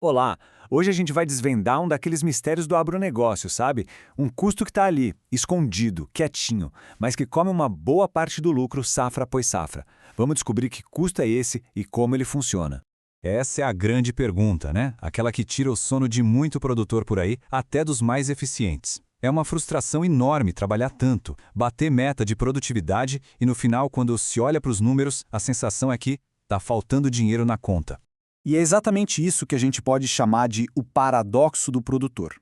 Olá! Hoje a gente vai desvendar um daqueles mistérios do agronegócio, sabe? Um custo que está ali, escondido, quietinho, mas que come uma boa parte do lucro safra após safra. Vamos descobrir que custo é esse e como ele funciona. Essa é a grande pergunta, né? Aquela que tira o sono de muito produtor por aí, até dos mais eficientes. É uma frustração enorme trabalhar tanto, bater meta de produtividade e no final, quando se olha para os números, a sensação é que está faltando dinheiro na conta. E é exatamente isso que a gente pode chamar de o paradoxo do produtor.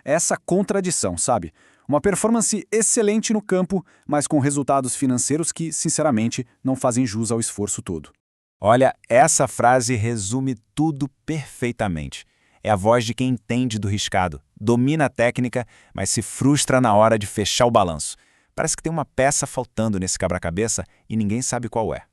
Essa contradição, sabe? Uma performance excelente no campo, mas com resultados financeiros que, sinceramente, não fazem jus ao esforço todo. Olha, essa frase resume tudo perfeitamente. É a voz de quem entende do riscado, domina a técnica, mas se frustra na hora de fechar o balanço. Parece que tem uma peça faltando nesse quebra-cabeça e ninguém sabe qual é.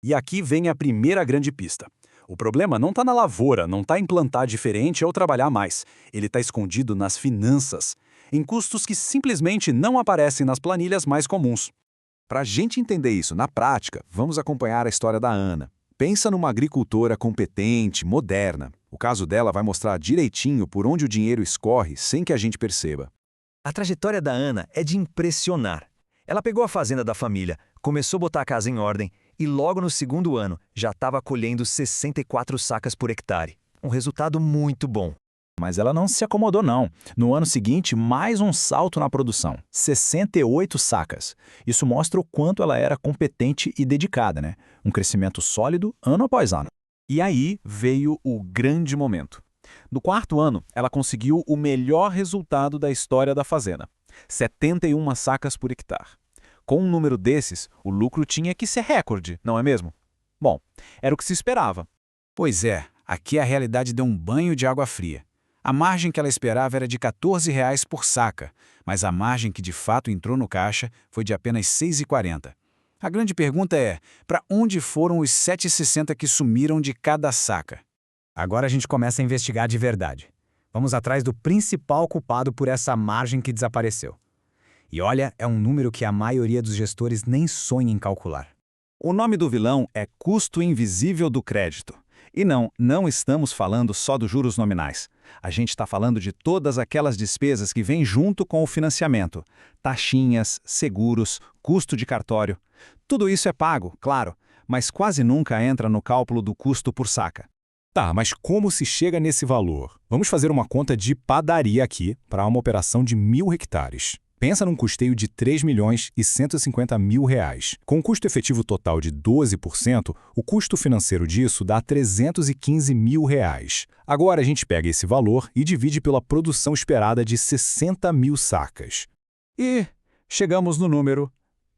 E aqui vem a primeira grande pista. O problema não está na lavoura, não está em plantar diferente ou trabalhar mais. Ele está escondido nas finanças, em custos que simplesmente não aparecem nas planilhas mais comuns. Para a gente entender isso na prática, vamos acompanhar a história da Ana. Pensa numa agricultora competente, moderna. O caso dela vai mostrar direitinho por onde o dinheiro escorre sem que a gente perceba. A trajetória da Ana é de impressionar. Ela pegou a fazenda da família, começou a botar a casa em ordem e logo no segundo ano já estava colhendo 64 sacas por hectare. Um resultado muito bom. Mas ela não se acomodou não. No ano seguinte, mais um salto na produção, 68 sacas. Isso mostra o quanto ela era competente e dedicada, né? Um crescimento sólido ano após ano. E aí veio o grande momento. No quarto ano, ela conseguiu o melhor resultado da história da fazenda: 71 sacas por hectare. Com um número desses, o lucro tinha que ser recorde, não é mesmo? Bom, era o que se esperava. Pois é, aqui a realidade deu um banho de água fria. A margem que ela esperava era de R$ 14 por saca, mas a margem que de fato entrou no caixa foi de apenas R$ 6,40. A grande pergunta é, para onde foram os R$ 7,60 que sumiram de cada saca? Agora a gente começa a investigar de verdade. Vamos atrás do principal culpado por essa margem que desapareceu. E olha, é um número que a maioria dos gestores nem sonha em calcular. O nome do vilão é custo invisível do crédito. E não estamos falando só dos juros nominais. A gente está falando de todas aquelas despesas que vêm junto com o financiamento. Taxinhas, seguros, custo de cartório. Tudo isso é pago, claro, mas quase nunca entra no cálculo do custo por saca. Tá, mas como se chega nesse valor? Vamos fazer uma conta de padaria aqui para uma operação de 1.000 hectares. Pensa num custeio de R$ 3.150.000. Com um custo efetivo total de 12%, o custo financeiro disso dá R$ 315 mil. Agora a gente pega esse valor e divide pela produção esperada de 60 mil sacas. E chegamos no número R$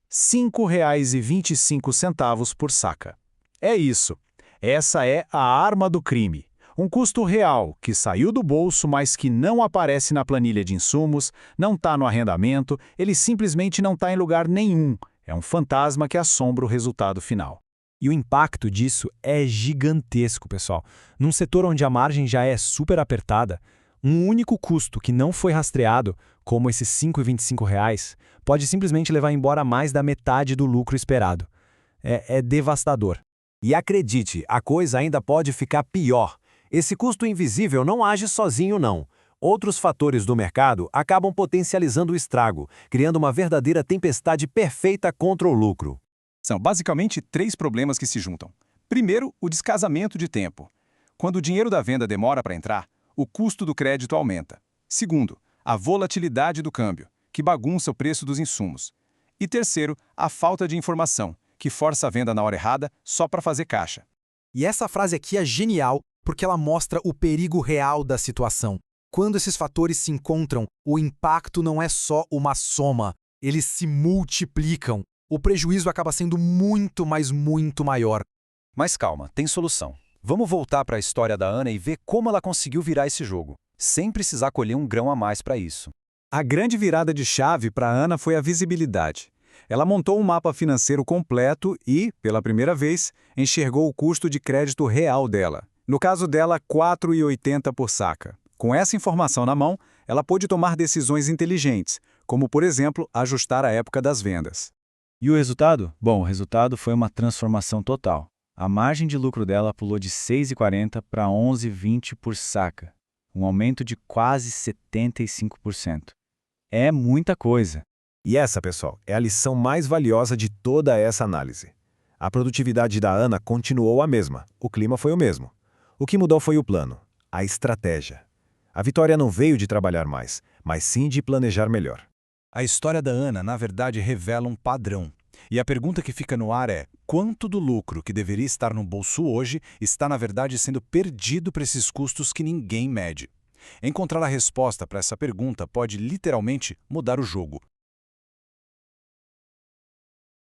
5,25 por saca. É isso. Essa é a arma do crime. Um custo real, que saiu do bolso, mas que não aparece na planilha de insumos, não está no arrendamento, ele simplesmente não está em lugar nenhum. É um fantasma que assombra o resultado final. E o impacto disso é gigantesco, pessoal. Num setor onde a margem já é super apertada, um único custo que não foi rastreado, como esses R$ 5,25, pode simplesmente levar embora mais da metade do lucro esperado. É devastador. E acredite, a coisa ainda pode ficar pior. Esse custo invisível não age sozinho, não. Outros fatores do mercado acabam potencializando o estrago, criando uma verdadeira tempestade perfeita contra o lucro. São basicamente 3 problemas que se juntam. Primeiro, o descasamento de tempo. Quando o dinheiro da venda demora para entrar, o custo do crédito aumenta. Segundo, a volatilidade do câmbio, que bagunça o preço dos insumos. E terceiro, a falta de informação, que força a venda na hora errada só para fazer caixa. E essa frase aqui é genial, porque ela mostra o perigo real da situação. Quando esses fatores se encontram, o impacto não é só uma soma, eles se multiplicam. O prejuízo acaba sendo muito, mas muito maior. Mas calma, tem solução. Vamos voltar para a história da Ana e ver como ela conseguiu virar esse jogo, sem precisar colher um grão a mais para isso. A grande virada de chave para Ana foi a visibilidade. Ela montou um mapa financeiro completo e, pela primeira vez, enxergou o custo de crédito real dela. No caso dela, R$ 4,80 por saca. Com essa informação na mão, ela pôde tomar decisões inteligentes, como, por exemplo, ajustar a época das vendas. E o resultado? Bom, o resultado foi uma transformação total. A margem de lucro dela pulou de 6,40 para 11,20 por saca, um aumento de quase 75%. É muita coisa. E essa, pessoal, é a lição mais valiosa de toda essa análise. A produtividade da Ana continuou a mesma, o clima foi o mesmo. O que mudou foi o plano, a estratégia. A vitória não veio de trabalhar mais, mas sim de planejar melhor. A história da Ana, na verdade, revela um padrão. E a pergunta que fica no ar é: quanto do lucro que deveria estar no bolso hoje está, na verdade, sendo perdido para esses custos que ninguém mede? Encontrar a resposta para essa pergunta pode literalmente mudar o jogo.